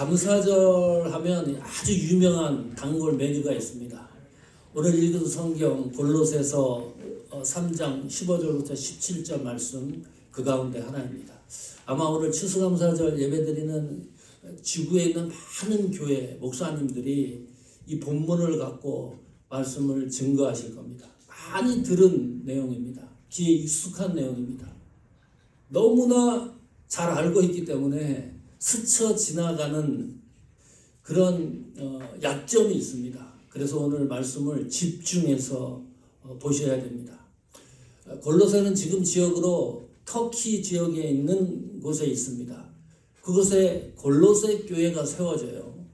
감사절 하면 아주 유명한 단골 메뉴가 있습니다. 오늘 읽은 성경 골로새서 3장 15절부터 17절 말씀 그 가운데 하나입니다. 아마 오늘 추수감사절 예배드리는 지구에 있는 많은 교회 목사님들이 이 본문을 갖고 말씀을 증거하실 겁니다. 많이 들은 내용입니다. 귀에 익숙한 내용입니다. 너무나 잘 알고 있기 때문에 스쳐 지나가는 그런 약점이 있습니다. 그래서 오늘 말씀을 집중해서 보셔야 됩니다. 골로새는 지금 지역으로 터키 지역에 있는 곳에 있습니다. 그곳에 골로새 교회가 세워져요.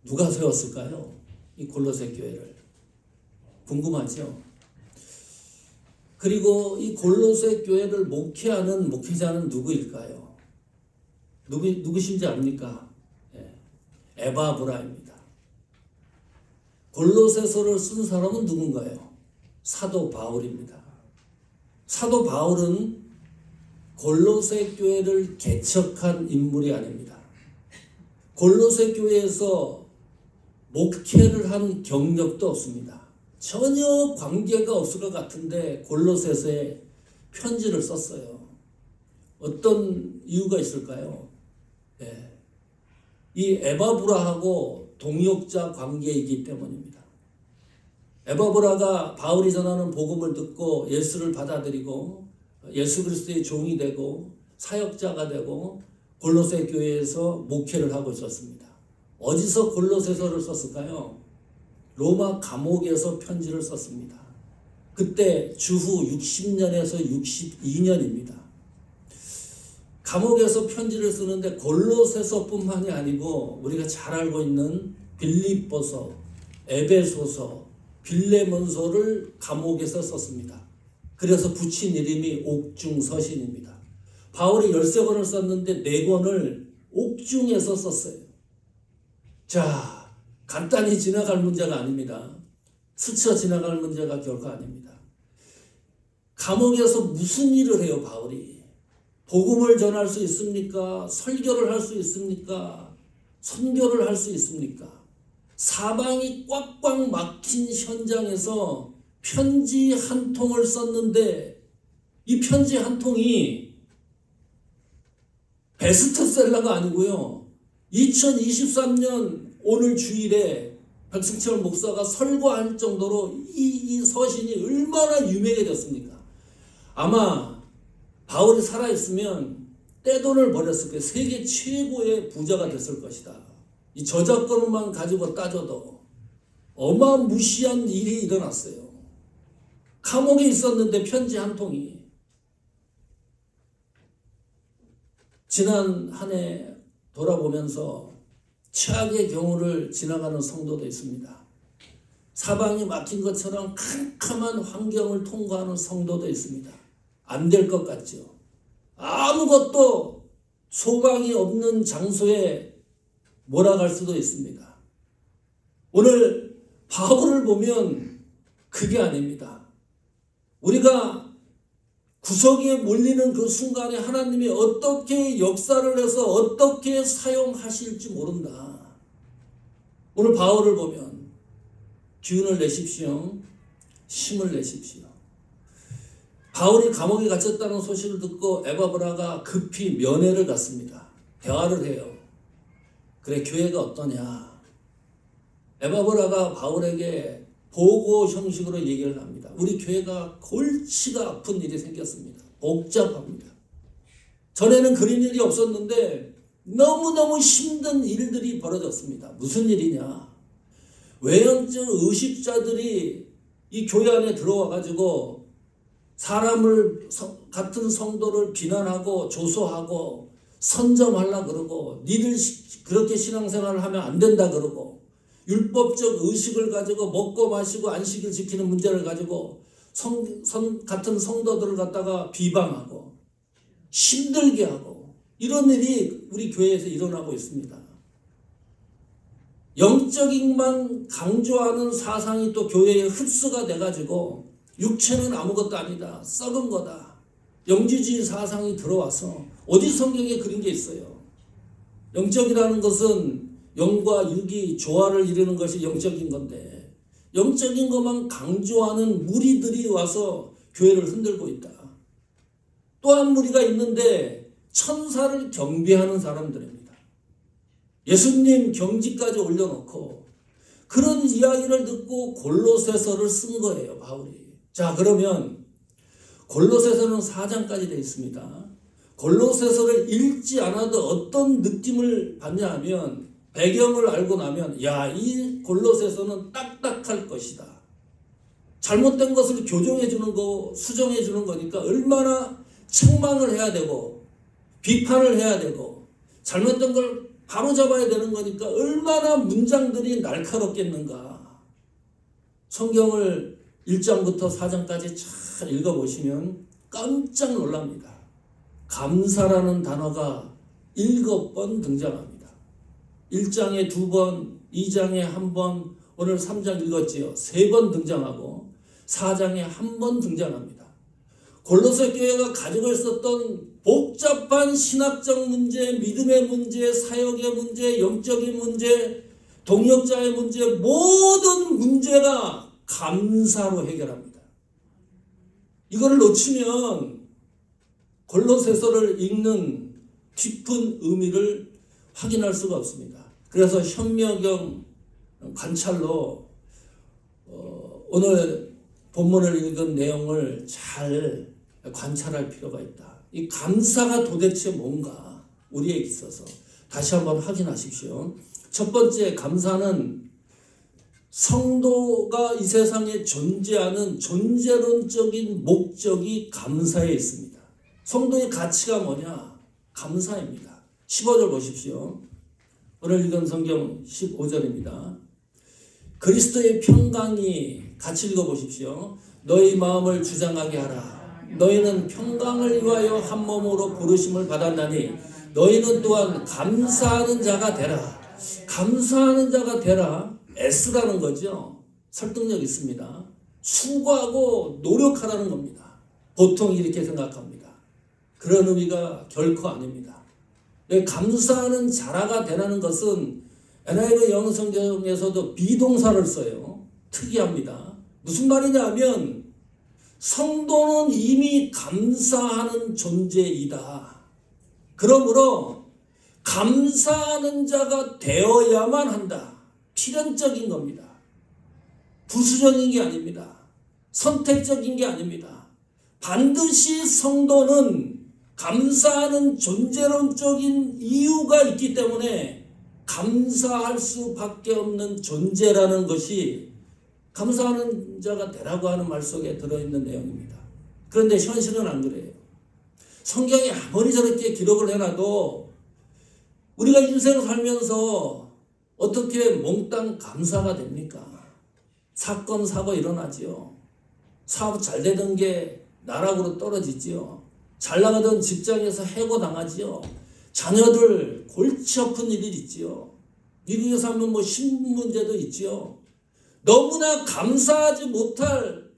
누가 세웠을까요? 이 골로새 교회를. 궁금하죠? 그리고 이 골로새 교회를 목회하는 목회자는 누구일까요? 누구신지 압니까? 에바브라입니다. 골로새서를 쓴 사람은 누군가요? 사도 바울입니다. 사도 바울은 골로새 교회를 개척한 인물이 아닙니다. 골로새 교회에서 목회를 한 경력도 없습니다. 전혀 관계가 없을 것 같은데 골로새서에 편지를 썼어요. 어떤 이유가 있을까요? 이 에바브라하고 동역자 관계이기 때문입니다. 에바브라가 바울이 전하는 복음을 듣고 예수를 받아들이고 예수 그리스도의 종이 되고 사역자가 되고 골로새 교회에서 목회를 하고 있었습니다. 어디서 골로새서를 썼을까요? 로마 감옥에서 편지를 썼습니다. 그때 주후 60년에서 62년입니다. 감옥에서 편지를 쓰는데 골로새서뿐만이 아니고 우리가 잘 알고 있는 빌립보서, 에베소서, 빌레몬서를 감옥에서 썼습니다. 그래서 붙인 이름이 옥중서신입니다. 바울이 13권을 썼는데 4권을 옥중에서 썼어요. 자, 간단히 지나갈 문제가 아닙니다. 스쳐 지나갈 문제가 결코 아닙니다. 감옥에서 무슨 일을 해요, 바울이? 복음을 전할 수 있습니까? 설교를 할 수 있습니까? 선교를 할 수 있습니까? 사방이 꽉꽉 막힌 현장에서 편지 한 통을 썼는데 이 편지 한 통이 베스트셀러가 아니고요. 2023년 오늘 주일에 백승철 목사가 설교할 정도로 이 서신이 얼마나 유명해졌습니까? 아마 바울이 살아있으면 떼돈을 벌였을 거예요. 세계 최고의 부자가 됐을 것이다. 이 저작권만 가지고 따져도 어마무시한 일이 일어났어요. 감옥에 있었는데 편지 한 통이. 지난 한 해 돌아보면서 최악의 경우를 지나가는 성도도 있습니다. 사방이 막힌 것처럼 캄캄한 환경을 통과하는 성도도 있습니다. 안 될 것 같죠. 아무것도 소망이 없는 장소에 몰아갈 수도 있습니다. 오늘 바울을 보면 그게 아닙니다. 우리가 구석에 몰리는 그 순간에 하나님이 어떻게 역사를 해서 어떻게 사용하실지 모른다. 오늘 바울을 보면 기운을 내십시오. 힘을 내십시오. 바울이 감옥에 갇혔다는 소식을 듣고 에바브라가 급히 면회를 갔습니다. 대화를 해요. 그래, 교회가 어떠냐? 에바브라가 바울에게 보고 형식으로 얘기를 합니다. 우리 교회가 골치가 아픈 일이 생겼습니다. 복잡합니다. 전에는 그런 일이 없었는데 너무너무 힘든 일들이 벌어졌습니다. 무슨 일이냐? 외형적 의식자들이 이 교회 안에 들어와가지고 사람을 같은 성도를 비난하고 조소하고 선점하려고 그러고 니들 그렇게 신앙생활을 하면 안 된다 그러고 율법적 의식을 가지고 먹고 마시고 안식을 지키는 문제를 가지고 같은 성도들을 갖다가 비방하고 힘들게 하고 이런 일이 우리 교회에서 일어나고 있습니다. 영적인만 강조하는 사상이 또 교회에 흡수가 돼가지고 육체는 아무것도 아니다. 썩은 거다. 영지주의 사상이 들어와서 어디 성경에 그런 게 있어요? 영적이라는 것은 영과 육이 조화를 이루는 것이 영적인 건데 영적인 것만 강조하는 무리들이 와서 교회를 흔들고 있다. 또 한 무리가 있는데 천사를 경배하는 사람들입니다. 예수님 경지까지 올려놓고 그런 이야기를 듣고 골로새서를 쓴 거예요, 바울이. 자, 그러면 골로새서는 4장까지 되어 있습니다. 골로새서를 읽지 않아도 어떤 느낌을 받냐 하면 배경을 알고 나면 이 골로새서는 딱딱할 것이다. 잘못된 것을 교정해 주는 거, 수정해 주는 거니까 얼마나 책망을 해야 되고 비판을 해야 되고 잘못된 걸 바로잡아야 되는 거니까 얼마나 문장들이 날카롭겠는가. 성경을 1장부터 4장까지 잘 읽어보시면 깜짝 놀랍니다. 감사라는 단어가 7번 등장합니다. 1장에 2번, 2장에 1번, 오늘 3장 읽었지요. 3번 등장하고 4장에 1번 등장합니다. 골로새 교회가 가지고 있었던 복잡한 신학적 문제, 믿음의 문제, 사역의 문제, 영적인 문제, 동역자의 문제, 모든 문제가 감사로 해결합니다. 이거를 놓치면 골로새서를 읽는 깊은 의미를 확인할 수가 없습니다. 그래서 현명경 관찰로 오늘 본문을 읽은 내용을 잘 관찰할 필요가 있다. 이 감사가 도대체 뭔가 우리에게 있어서 다시 한번 확인하십시오. 첫 번째, 감사는 성도가 이 세상에 존재하는 존재론적인 목적이 감사에 있습니다. 성도의 가치가 뭐냐? 감사입니다. 15절 보십시오. 오늘 읽은 성경 15절입니다. 그리스도의 평강이, 같이 읽어보십시오. 너희 마음을 주장하게 하라. 너희는 평강을 위하여 한 몸으로 부르심을 받았나니 너희는 또한 감사하는 자가 되라. 감사하는 자가 되라. 애쓰라는 거죠. 설득력 있습니다. 수고하고 노력하라는 겁니다. 보통 이렇게 생각합니다. 그런 의미가 결코 아닙니다. 감사하는 자라가 되라는 것은 NIV 영성경에서도 비동사를 써요. 특이합니다. 무슨 말이냐 하면 성도는 이미 감사하는 존재이다. 그러므로 감사하는 자가 되어야만 한다. 필연적인 겁니다. 부수적인 게 아닙니다. 선택적인 게 아닙니다. 반드시 성도는 감사하는 존재론적인 이유가 있기 때문에 감사할 수밖에 없는 존재라는 것이 감사하는 자가 되라고 하는 말 속에 들어있는 내용입니다. 그런데 현실은 안 그래요. 성경이 아무리 저렇게 기록을 해놔도 우리가 인생 살면서 어떻게 몽땅 감사가 됩니까? 사건, 사고 일어나지요. 사업 잘 되던 게 나락으로 떨어지지요. 잘 나가던 직장에서 해고당하지요. 자녀들 골치 아픈 일이 있지요. 미국에서 하면 신분 문제도 있지요. 너무나 감사하지 못할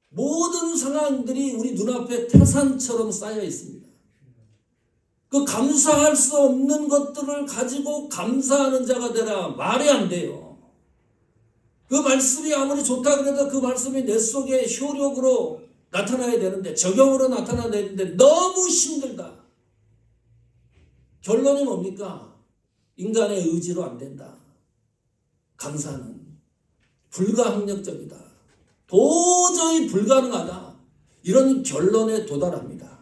모든 상황들이 우리 눈앞에 태산처럼 쌓여 있습니다. 그 감사할 수 없는 것들을 가지고 감사하는 자가 되라. 말이 안 돼요. 그 말씀이 아무리 좋다 그래도 그 말씀이 내 속에 효력으로 나타나야 되는데, 적용으로 나타나야 되는데 너무 힘들다. 결론이 뭡니까? 인간의 의지로 안 된다. 감사는 불가항력적이다. 도저히 불가능하다. 이런 결론에 도달합니다.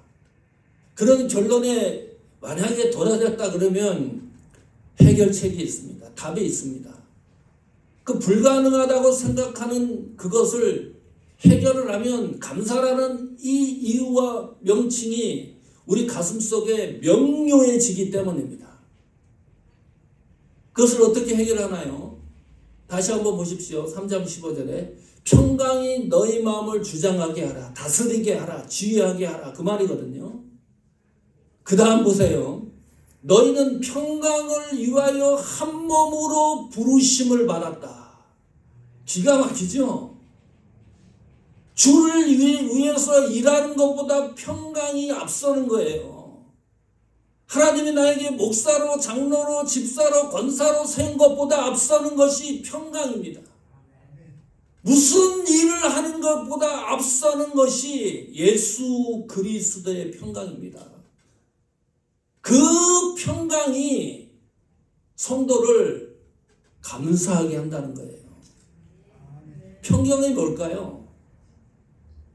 그런 결론에 만약에 도달했다 그러면 해결책이 있습니다. 답이 있습니다. 그 불가능하다고 생각하는 그것을 해결을 하면 감사라는 이 이유와 명칭이 우리 가슴속에 명료해지기 때문입니다. 그것을 어떻게 해결하나요? 다시 한번 보십시오. 3장 15절에 평강이 너희 마음을 주장하게 하라. 다스리게 하라. 지휘하게 하라. 그 말이거든요. 그 다음 보세요. 너희는 평강을 위하여 한 몸으로 부르심을 받았다. 기가 막히죠? 주를 위해서 일하는 것보다 평강이 앞서는 거예요. 하나님이 나에게 목사로, 장로로, 집사로, 권사로 세운 것보다 앞서는 것이 평강입니다. 무슨 일을 하는 것보다 앞서는 것이 예수 그리스도의 평강입니다. 그 평강이 성도를 감사하게 한다는 거예요. 평강이 뭘까요?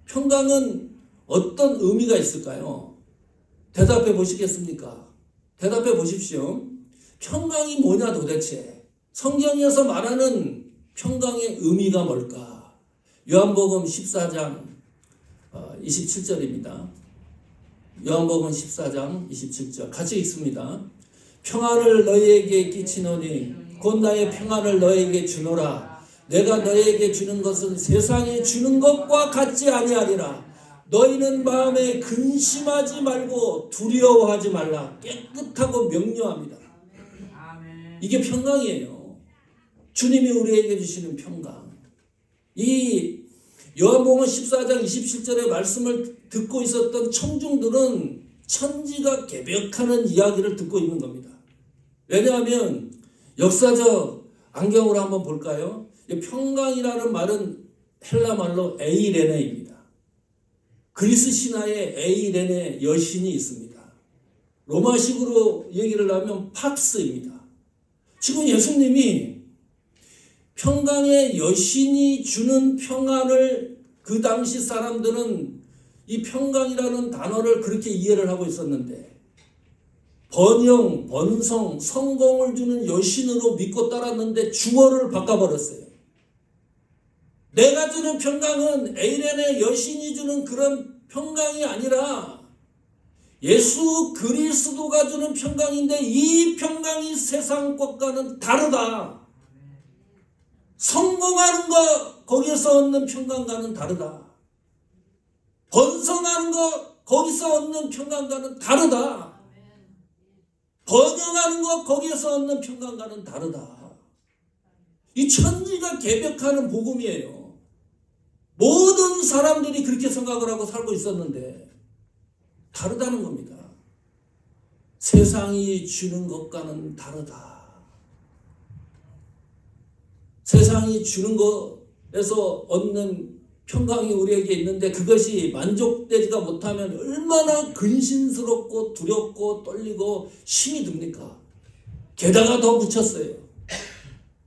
평강은 어떤 의미가 있을까요? 대답해 보시겠습니까? 대답해 보십시오. 평강이 뭐냐 도대체? 성경에서 말하는 평강의 의미가 뭘까? 요한복음 14장 27절입니다. 요한복음 14장 27절 같이 읽습니다. 평안을 너희에게 끼치노니 곧 나의 평안을 너희에게 주노라. 내가 너희에게 주는 것은 세상이 주는 것과 같지 아니하리라. 너희는 마음에 근심하지 말고 두려워하지 말라. 깨끗하고 명료합니다. 이게 평강이에요. 주님이 우리에게 주시는 평강. 이 요한복음 14장 27절의 말씀을 듣고 있었던 청중들은 천지가 개벽하는 이야기를 듣고 있는 겁니다. 왜냐하면 역사적 안경으로 한번 볼까요? 평강이라는 말은 헬라 말로 에이레네입니다. 그리스 신화에 에이레네 여신이 있습니다. 로마식으로 얘기를 하면 팍스입니다. 지금 예수님이 평강의 여신이 주는 평안을 그 당시 사람들은 이 평강이라는 단어를 그렇게 이해를 하고 있었는데 번영, 번성, 성공을 주는 여신으로 믿고 따랐는데 주어를 바꿔버렸어요. 내가 주는 평강은 에이렌의 여신이 주는 그런 평강이 아니라 예수 그리스도가 주는 평강인데 이 평강이 세상 것과는 다르다. 성공하는 것 거기에서 얻는 평강과는 다르다. 번성하는 것 거기서 얻는 평강과는 다르다. 번영하는 것 거기에서 얻는 평강과는 다르다. 이 천지가 개벽하는 복음이에요. 모든 사람들이 그렇게 생각을 하고 살고 있었는데 다르다는 겁니다. 세상이 주는 것과는 다르다. 세상이 주는 것에서 얻는 평강이 우리에게 있는데 그것이 만족되지가 못하면 얼마나 근심스럽고 두렵고 떨리고 힘이 듭니까? 게다가 더 붙였어요.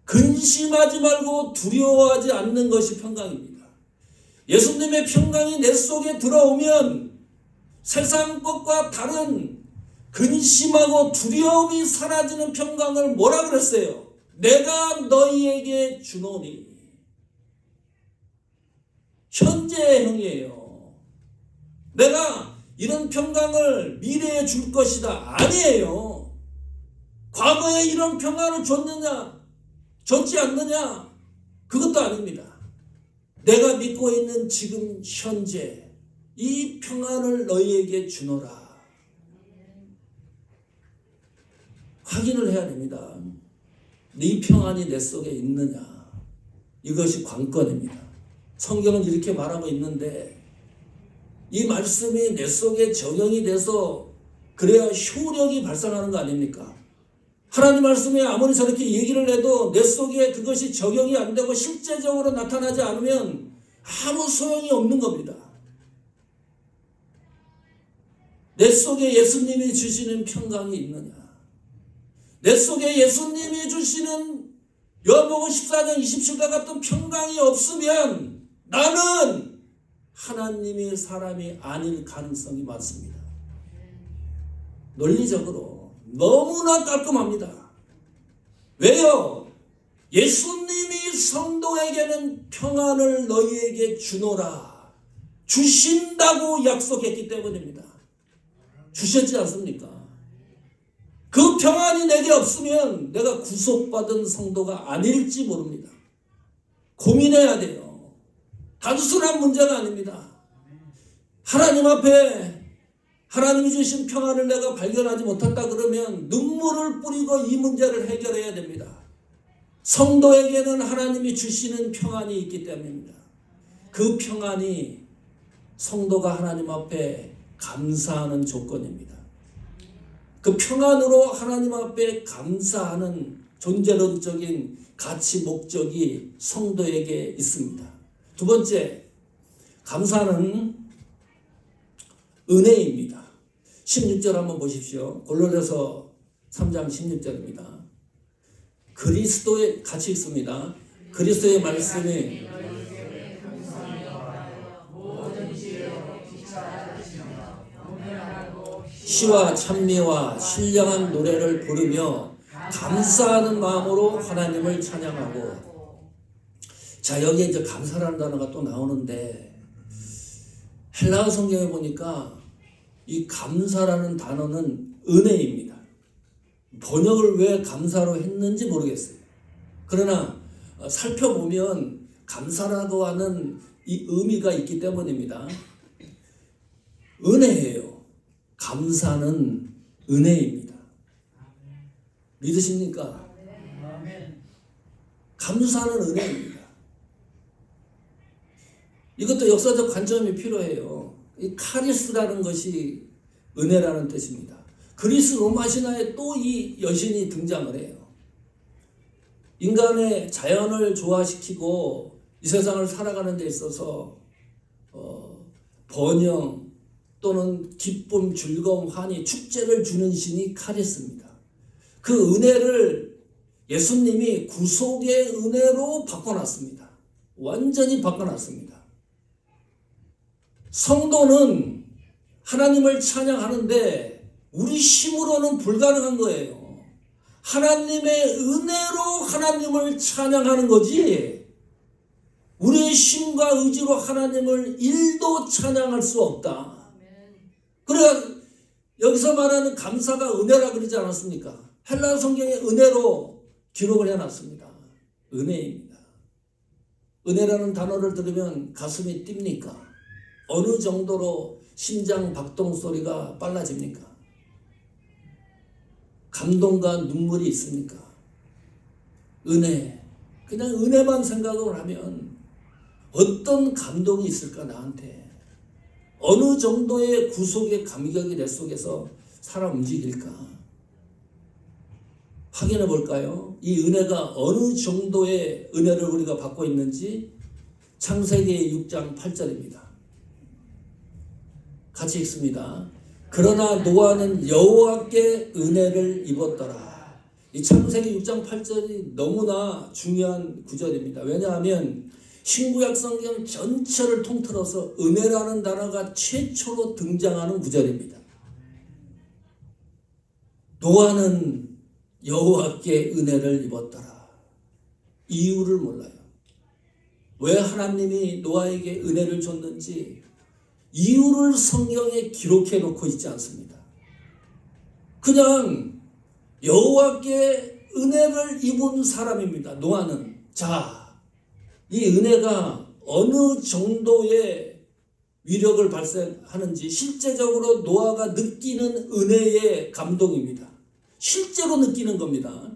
근심하지 말고 두려워하지 않는 것이 평강입니다. 예수님의 평강이 내 속에 들어오면 세상 것과 다른 근심하고 두려움이 사라지는 평강을 뭐라 그랬어요? 내가 너희에게 주노니. 현재형이에요. 내가 이런 평강을 미래에 줄 것이다. 아니에요. 과거에 이런 평안을 줬느냐 줬지 않느냐 그것도 아닙니다. 내가 믿고 있는 지금 현재 이 평안을 너희에게 주노라. 확인을 해야 됩니다. 네 평안이 내 속에 있느냐. 이것이 관건입니다. 성경은 이렇게 말하고 있는데 이 말씀이 내 속에 적용이 돼서 그래야 효력이 발생하는 거 아닙니까? 하나님 말씀에 아무리 저렇게 얘기를 해도 내 속에 그것이 적용이 안 되고 실제적으로 나타나지 않으면 아무 소용이 없는 겁니다. 내 속에 예수님이 주시는 평강이 있느냐? 내 속에 예수님이 주시는 요한복음 14장 27과 같은 평강이 없으면 나는 하나님의 사람이 아닐 가능성이 많습니다. 논리적으로 너무나 깔끔합니다. 왜요? 예수님이 성도에게는 평안을 너희에게 주노라. 주신다고 약속했기 때문입니다. 주셨지 않습니까? 그 평안이 내게 없으면 내가 구속받은 성도가 아닐지 모릅니다. 고민해야 돼요. 단순한 문제가 아닙니다. 하나님 앞에 하나님이 주신 평안을 내가 발견하지 못했다 그러면 눈물을 뿌리고 이 문제를 해결해야 됩니다. 성도에게는 하나님이 주시는 평안이 있기 때문입니다. 그 평안이 성도가 하나님 앞에 감사하는 조건입니다. 그 평안으로 하나님 앞에 감사하는 존재론적인 가치 목적이 성도에게 있습니다. 두 번째, 감사는 은혜입니다. 16절 한번 보십시오. 골로새서 3장 16절입니다. 그리스도의 같이 있습니다. 그리스도의 말씀이 시와 찬미와 신령한 노래를 부르며 감사하는 마음으로 하나님을 찬양하고. 자, 여기에 이제 감사라는 단어가 또 나오는데 헬라어 성경에 보니까 이 감사라는 단어는 은혜입니다. 번역을 왜 감사로 했는지 모르겠어요. 그러나 살펴보면 감사라고 하는 이 의미가 있기 때문입니다. 은혜예요. 감사는 은혜입니다. 믿으십니까? 감사는 은혜입니다. 이것도 역사적 관점이 필요해요. 이 카리스라는 것이 은혜라는 뜻입니다. 그리스 로마 신화에 또 이 여신이 등장을 해요. 인간의 자연을 조화시키고 이 세상을 살아가는 데 있어서 번영 또는 기쁨, 즐거움, 환희, 축제를 주는 신이 카리스입니다. 그 은혜를 예수님이 구속의 은혜로 바꿔놨습니다. 완전히 바꿔놨습니다. 성도는 하나님을 찬양하는데 우리 힘으로는 불가능한 거예요. 하나님의 은혜로 하나님을 찬양하는 거지 우리의 힘과 의지로 하나님을 1도 찬양할 수 없다. 그래야 여기서 말하는 감사가 은혜라 그러지 않았습니까? 헬라 성경에 은혜로 기록을 해놨습니다. 은혜입니다. 은혜라는 단어를 들으면 가슴이 뜁니까? 어느 정도로 심장 박동 소리가 빨라집니까? 감동과 눈물이 있습니까? 은혜. 그냥 은혜만 생각을 하면 어떤 감동이 있을까 나한테. 어느 정도의 구속의 감격이 내 속에서 살아 움직일까? 확인해 볼까요? 이 은혜가 어느 정도의 은혜를 우리가 받고 있는지 창세기 6장 8절입니다. 같이 읽습니다. 그러나 노아는 여호와께 은혜를 입었더라. 이 창세기 6장 8절이 너무나 중요한 구절입니다. 왜냐하면 신구약 성경 전체를 통틀어서 은혜라는 단어가 최초로 등장하는 구절입니다. 노아는 여호와께 은혜를 입었더라. 이유를 몰라요. 왜 하나님이 노아에게 은혜를 줬는지 이유를 성경에 기록해 놓고 있지 않습니다. 그냥 여호와께 은혜를 입은 사람입니다. 노아는. 자, 이 은혜가 어느 정도의 위력을 발생하는지 실제적으로 노아가 느끼는 은혜의 감동입니다. 실제로 느끼는 겁니다.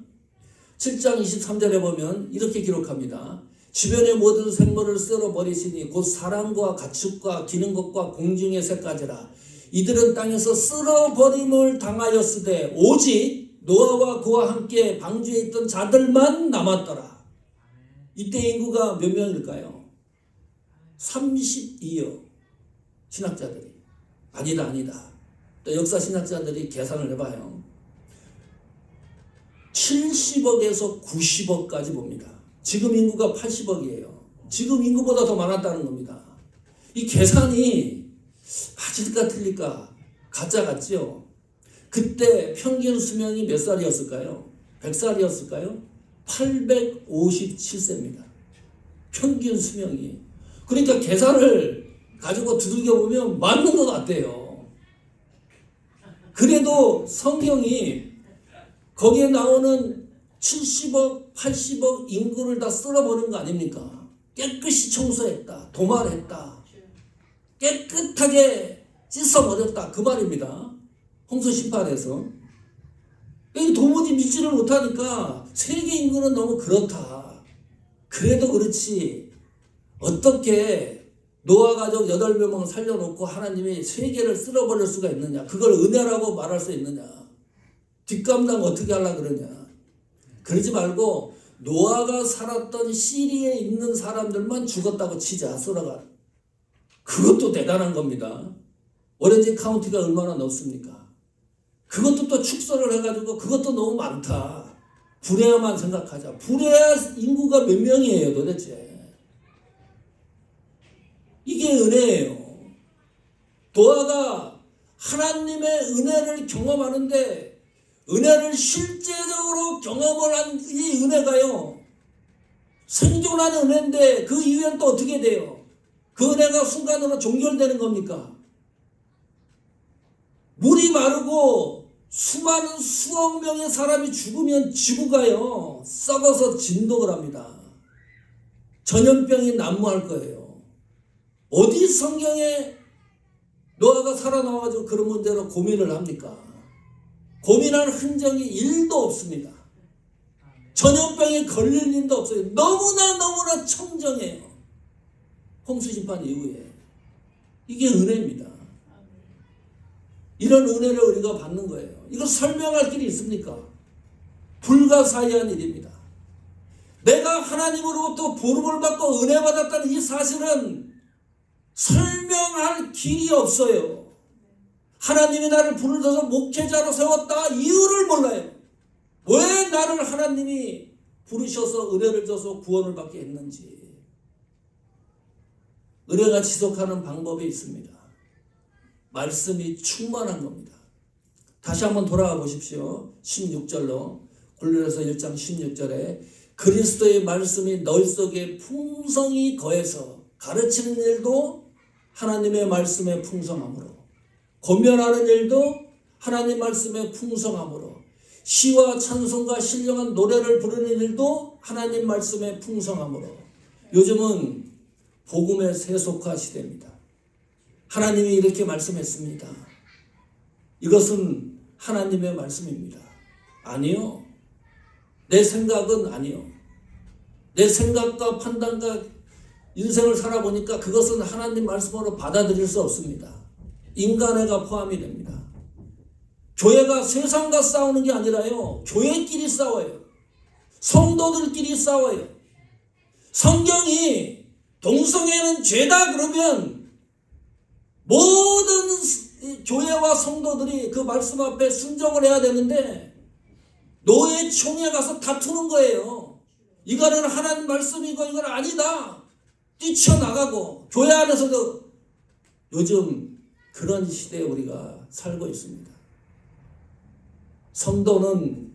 7장 23절에 보면 이렇게 기록합니다. 주변의 모든 생물을 쓸어버리시니 곧 사람과 가축과 기는 것과 공중의 새까지라. 이들은 땅에서 쓸어버림을 당하였으되 오직 노아와 그와 함께 방주에 있던 자들만 남았더라. 이때 인구가 몇 명일까요? 32억 신학자들이. 아니다. 또 역사 신학자들이 계산을 해봐요. 70억에서 90억까지 봅니다. 지금 인구가 80억이에요. 지금 인구보다 더 많았다는 겁니다. 이 계산이 맞을까 틀릴까? 가짜 같죠? 그때 평균 수명이 몇 살이었을까요? 100살이었을까요? 857세입니다. 평균 수명이. 그러니까 계산을 가지고 두들겨 보면 맞는 것 같아요. 그래도 성경이 거기에 나오는 70억, 80억 인구를 다 쓸어버린 거 아닙니까? 깨끗이 청소했다. 도말했다. 깨끗하게 씻어버렸다. 그 말입니다. 홍수 심판에서. 도무지 믿지를 못하니까 세계 인구는 너무 그렇다. 그래도 그렇지 어떻게 노아 가족 8명만 살려놓고 하나님이 세계를 쓸어버릴 수가 있느냐. 그걸 은혜라고 말할 수 있느냐. 뒷감당 어떻게 하려고 그러냐. 그러지 말고 노아가 살았던 시리에 있는 사람들만 죽었다고 치자. 소라가. 그것도 대단한 겁니다. 오렌지 카운티가 얼마나 넓습니까? 그것도 또 축소를 해가지고 그것도 너무 많다. 불에야만 생각하자. 불에야 인구가 몇 명이에요 도대체. 이게 은혜예요. 노아가 하나님의 은혜를 경험하는데 은혜를 실제적으로 경험을 한 이 은혜가요. 생존하는 은혜인데 그 이후엔 또 어떻게 돼요? 그 은혜가 순간으로 종결되는 겁니까? 물이 마르고 수많은 수억 명의 사람이 죽으면 지구가요. 썩어서 진동을 합니다. 전염병이 난무할 거예요. 어디 성경에 노아가 살아나와가지고 그런 문제로 고민을 합니까? 고민할 흔적이 1도 없습니다. 전염병에 걸릴 일도 없어요. 너무나 청정해요. 홍수심판 이후에. 이게 은혜입니다. 이런 은혜를 우리가 받는 거예요. 이거 설명할 길이 있습니까? 불가사의한 일입니다. 내가 하나님으로부터 부름을 받고 은혜 받았다는 이 사실은 설명할 길이 없어요. 하나님이 나를 부르셔서 목회자로 세웠다 이유를 몰라요. 왜 나를 하나님이 부르셔서 은혜를 줘서 구원을 받게 했는지. 은혜가 지속하는 방법이 있습니다. 말씀이 충만한 겁니다. 다시 한번 돌아가 보십시오. 16절로 골로새서 1장 16절에 그리스도의 말씀이 너희 속에 풍성히 거해서 가르치는 일도 하나님의 말씀의 풍성함으로, 권면하는 일도 하나님 말씀의 풍성함으로, 시와 찬송과 신령한 노래를 부르는 일도 하나님 말씀의 풍성함으로. 요즘은 복음의 세속화 시대입니다. 하나님이 이렇게 말씀했습니다. 이것은 하나님의 말씀입니다. 아니요. 내 생각은 아니요. 내 생각과 판단과 인생을 살아보니까 그것은 하나님 말씀으로 받아들일 수 없습니다. 인간애가 포함이 됩니다. 교회가 세상과 싸우는 게 아니라요. 교회끼리 싸워요. 성도들끼리 싸워요. 성경이 동성애는 죄다 그러면 모든 교회와 성도들이 그 말씀 앞에 순종을 해야 되는데 노예총회 가서 다투는 거예요. 이거는 하나님 말씀이고 이건 아니다. 뛰쳐나가고 교회 안에서도 요즘 그런 시대에 우리가 살고 있습니다. 성도는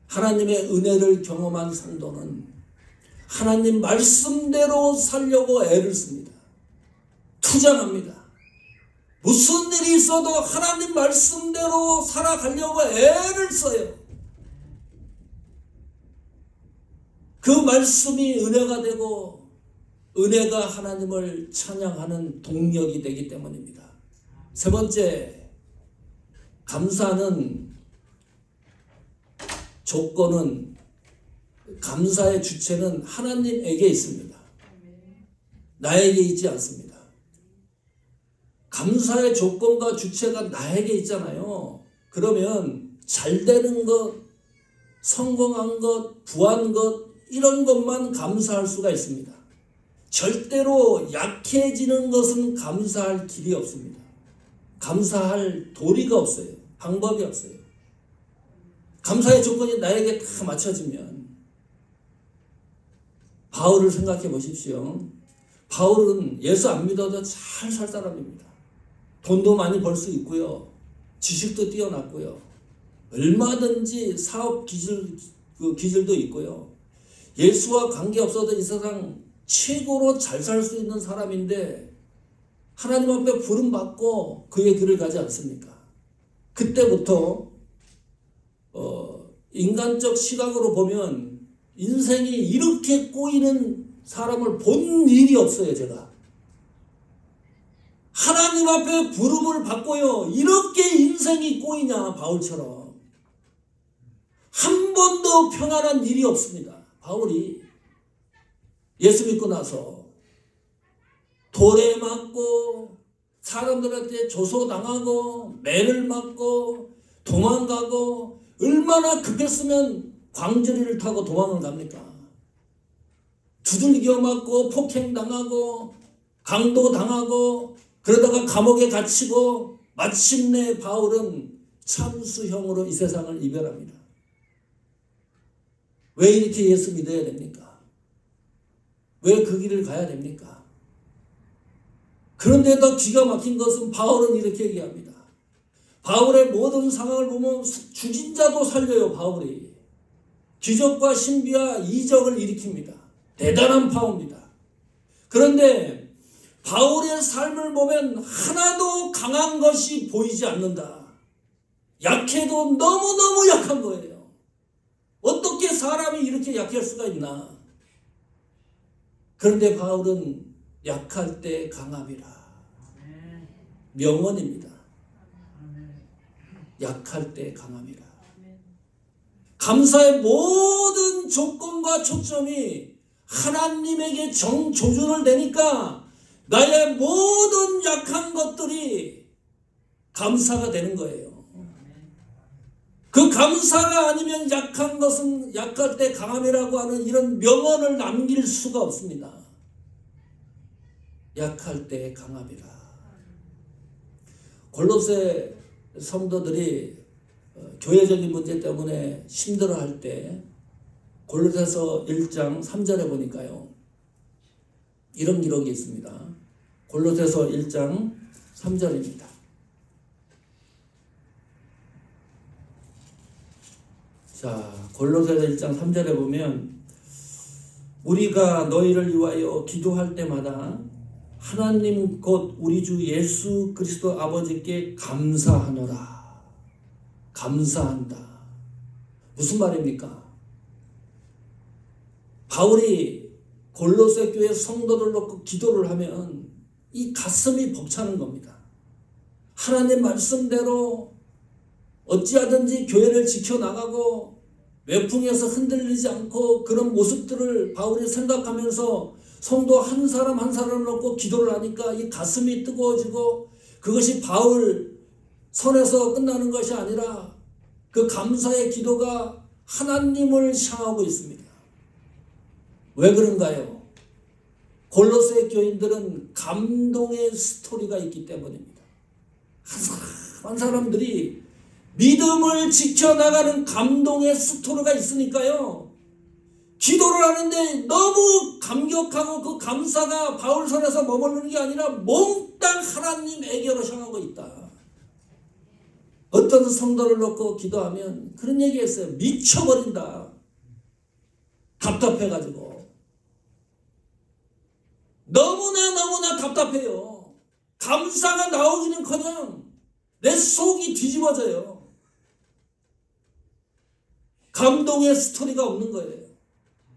하나님의 은혜를 경험한 성도는 하나님 말씀대로 살려고 애를 씁니다. 투쟁합니다. 무슨 일이 있어도 하나님 말씀대로 살아가려고 애를 써요. 그 말씀이 은혜가 되고 은혜가 하나님을 찬양하는 동력이 되기 때문입니다. 세 번째, 감사는 조건은 감사의 주체는 하나님에게 있습니다. 나에게 있지 않습니다. 감사의 조건과 주체가 나에게 있잖아요. 그러면 잘 되는 것, 성공한 것, 부한 것 이런 것만 감사할 수가 있습니다. 절대로 약해지는 것은 감사할 길이 없습니다. 감사할 도리가 없어요. 방법이 없어요. 감사의 조건이 나에게 다 맞춰지면 바울을 생각해 보십시오. 바울은 예수 안 믿어도 잘 살 사람입니다. 돈도 많이 벌 수 있고요. 지식도 뛰어났고요. 얼마든지 사업 기질도 있고요. 예수와 관계없어도 이 세상 최고로 잘 살 수 있는 사람인데 하나님 앞에 부름받고 그의 길을 가지 않습니까? 그때부터 인간적 시각으로 보면 인생이 이렇게 꼬이는 사람을 본 일이 없어요. 제가 하나님 앞에 부름을 받고요 이렇게 인생이 꼬이냐 바울처럼 한 번도 평안한 일이 없습니다. 바울이 예수 믿고 나서 돌에 맞고 사람들한테 조소당하고 매를 맞고 도망가고, 얼마나 급했으면 광주리를 타고 도망을 갑니까? 두들겨 맞고 폭행당하고 강도 당하고 그러다가 감옥에 갇히고 마침내 바울은 참수형으로 이 세상을 이별합니다. 왜 이렇게 예수 믿어야 됩니까? 왜 그 길을 가야 됩니까? 그런데 더 기가 막힌 것은 바울은 이렇게 얘기합니다. 바울의 모든 상황을 보면 죽인 자도 살려요. 바울이 기적과 신비와 이적을 일으킵니다. 대단한 파워입니다. 그런데 바울의 삶을 보면 하나도 강한 것이 보이지 않는다. 약해도 너무너무 약한 거예요. 어떻게 사람이 이렇게 약할 수가 있나? 그런데 바울은 약할 때 강함이라. 명언입니다. 약할 때 강함이라. 감사의 모든 조건과 초점이 하나님에게 정조준을 내니까 나의 모든 약한 것들이 감사가 되는 거예요. 그 감사가 아니면 약한 것은 약할 때 강함이라고 하는 이런 명언을 남길 수가 없습니다. 약할 때 강함이라. 골로새 성도들이 교회적인 문제 때문에 힘들어할 때 골로새서 1장 3절에 보니까요. 이런 기록이 있습니다. 골로새서 1장 3절입니다. 자, 골로새서 1장 3절에 보면 우리가 너희를 위하여 기도할 때마다 하나님 곧 우리 주 예수 그리스도 아버지께 감사하노라. 감사한다. 무슨 말입니까? 바울이 골로새 교회 성도들 놓고 기도를 하면 이 가슴이 벅차는 겁니다. 하나님 말씀대로 어찌하든지 교회를 지켜나가고 외풍에서 흔들리지 않고 그런 모습들을 바울이 생각하면서 성도 한 사람 한 사람을 놓고 기도를 하니까 이 가슴이 뜨거워지고 그것이 바울 선에서 끝나는 것이 아니라 그 감사의 기도가 하나님을 향하고 있습니다. 왜 그런가요? 골로새 교인들은 감동의 스토리가 있기 때문입니다. 한 사람들이 믿음을 지켜나가는 감동의 스토리가 있으니까요. 기도를 하는데 너무 감격하고 그 감사가 바울선에서 머무르는 게 아니라 몽땅 하나님에게로 향하고 있다. 어떤 성도를 놓고 기도하면 그런 얘기했어요. 미쳐버린다. 답답해가지고. 너무나 답답해요. 감사가 나오기는커녕 내 속이 뒤집어져요. 감동의 스토리가 없는 거예요.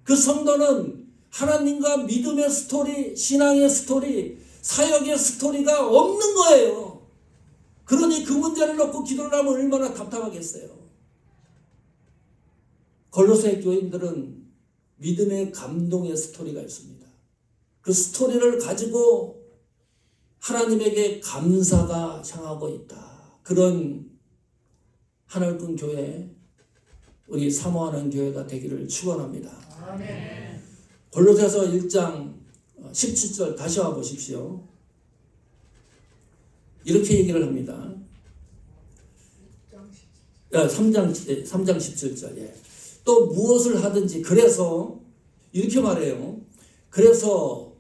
그 성도는 하나님과 믿음의 스토리, 신앙의 스토리, 사역의 스토리가 없는 거예요. 그러니 그 문제를 놓고 기도를 하면 얼마나 답답하겠어요. 골로새 교인들은 믿음의 감동의 스토리가 있습니다. 그 스토리를 가지고 하나님에게 감사가 향하고 있다. 그런 하늘꾼 교회, 우리 사모하는 교회가 되기를 축원합니다. 아멘. 골로새서 1장 17절 다시 와 보십시오. 이렇게 얘기를 합니다. 3장 17절. 예. 또 무엇을 하든지 그래서 이렇게 말해요. 그래서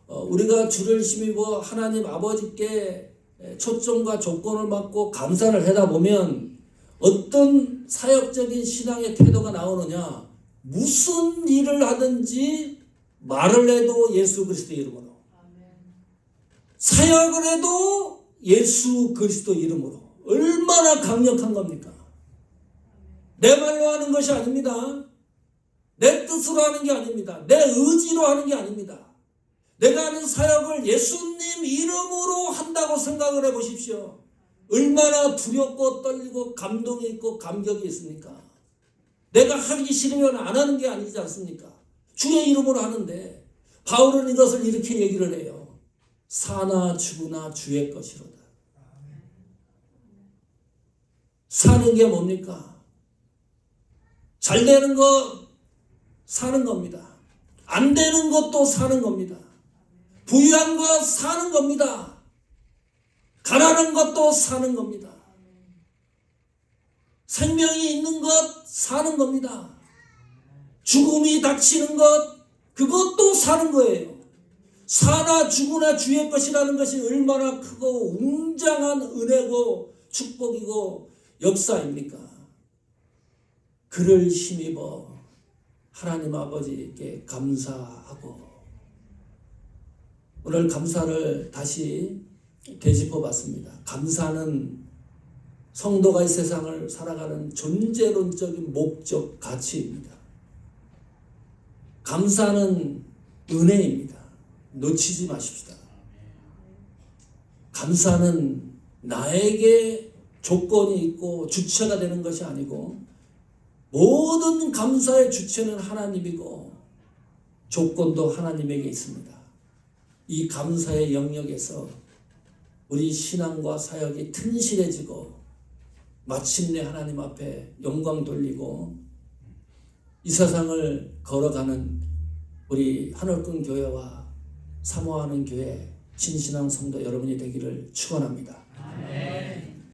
우리가 주를 힘입어 하나님 아버지께 초점과 조건을 맞고 감사를 하다 보면 어떤 사역적인 신앙의 태도가 나오느냐. 무슨 일을 하든지 말을 해도 예수 그리스도 이름으로. 사역을 해도 예수 그리스도 이름으로. 얼마나 강력한 겁니까? 내 말로 하는 것이 아닙니다. 내 뜻으로 하는 게 아닙니다. 내 의지로 하는 게 아닙니다. 내가 하는 사역을 예수님 이름으로 한다고 생각을 해보십시오. 얼마나 두렵고 떨리고 감동이 있고 감격이 있습니까? 내가 하기 싫으면 안 하는 게 아니지 않습니까? 주의 이름으로 하는데 바울은 이것을 이렇게 얘기를 해요. 사나 죽으나 주의 것이로다. 사는 게 뭡니까? 잘 되는 거 사는 겁니다. 안 되는 것도 사는 겁니다. 부유한 거 사는 겁니다. 가난한 것도 사는 겁니다. 생명이 있는 것 사는 겁니다. 죽음이 닥치는 것 그것도 사는 거예요. 사나 죽으나 주의 것이라는 것이 얼마나 크고 웅장한 은혜고 축복이고 역사입니까? 그를 힘입어 하나님 아버지께 감사하고 오늘 감사를 다시 되짚어 봤습니다. 감사는 성도가 이 세상을 살아가는 존재론적인 목적 가치입니다. 감사는 은혜입니다. 놓치지 마십시다. 감사는 나에게 조건이 있고 주체가 되는 것이 아니고 모든 감사의 주체는 하나님이고 조건도 하나님에게 있습니다. 이 감사의 영역에서 우리 신앙과 사역이 튼실해지고 마침내 하나님 앞에 영광 돌리고 이 세상을 걸어가는 우리 하늘꾼 교회와 사모하는 교회 진신앙 성도 여러분이 되기를 축원합니다.